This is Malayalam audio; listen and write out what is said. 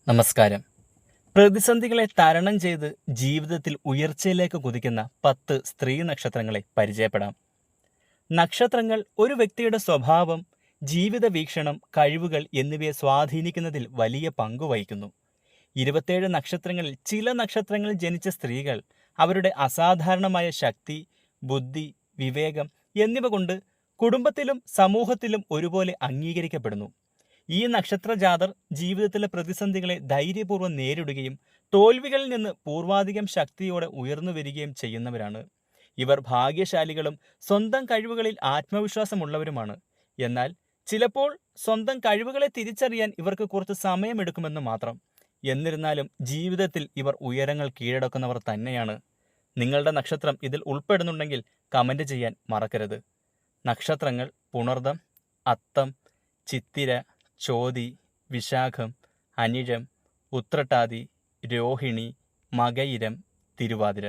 നമസ്കാരം. പ്രതിസന്ധികളെ തരണം ചെയ്ത് ജീവിതത്തിൽ ഉയർച്ചയിലേക്ക് കുതിക്കുന്ന 10 സ്ത്രീ നക്ഷത്രങ്ങളെ പരിചയപ്പെടാം. നക്ഷത്രങ്ങൾ ഒരു വ്യക്തിയുടെ സ്വഭാവം, ജീവിത വീക്ഷണം, കഴിവുകൾ എന്നിവയെ സ്വാധീനിക്കുന്നതിൽ വലിയ പങ്ക് വഹിക്കുന്നു. 27 നക്ഷത്രങ്ങളിൽ ചില നക്ഷത്രങ്ങളിൽ ജനിച്ച സ്ത്രീകൾ അവരുടെ അസാധാരണമായ ശക്തി, ബുദ്ധി, വിവേകം എന്നിവ കൊണ്ട് കുടുംബത്തിലും സമൂഹത്തിലും ഒരുപോലെ അംഗീകരിക്കപ്പെടുന്നു. ഈ നക്ഷത്രജാതർ ജീവിതത്തിലെ പ്രതിസന്ധികളെ ധൈര്യപൂർവ്വം നേരിടുകയും തോൽവികളിൽ നിന്ന് പൂർവാധികം ശക്തിയോടെ ഉയർന്നു വരികയും ചെയ്യുന്നവരാണ്. ഇവർ ഭാഗ്യശാലികളും സ്വന്തം കഴിവുകളിൽ ആത്മവിശ്വാസമുള്ളവരുമാണ്. എന്നാൽ ചിലപ്പോൾ സ്വന്തം കഴിവുകളെ തിരിച്ചറിയാൻ ഇവർക്ക് കുറച്ച് സമയമെടുക്കുമെന്ന് മാത്രം. എന്നിരുന്നാലും ജീവിതത്തിൽ ഇവർ ഉയരങ്ങൾ കീഴടക്കുന്നവർ തന്നെയാണ്. നിങ്ങളുടെ നക്ഷത്രം ഇതിൽ ഉൾപ്പെടുന്നുണ്ടെങ്കിൽ കമൻറ്റ് ചെയ്യാൻ മറക്കരുത്. നക്ഷത്രങ്ങൾ പുണർദം, അത്തം, ചിത്തിര, ചോതി, വിശാഖം, അനിഴം, ഉത്രട്ടാതി, രോഹിണി, മകയിരം, തിരുവാതിര.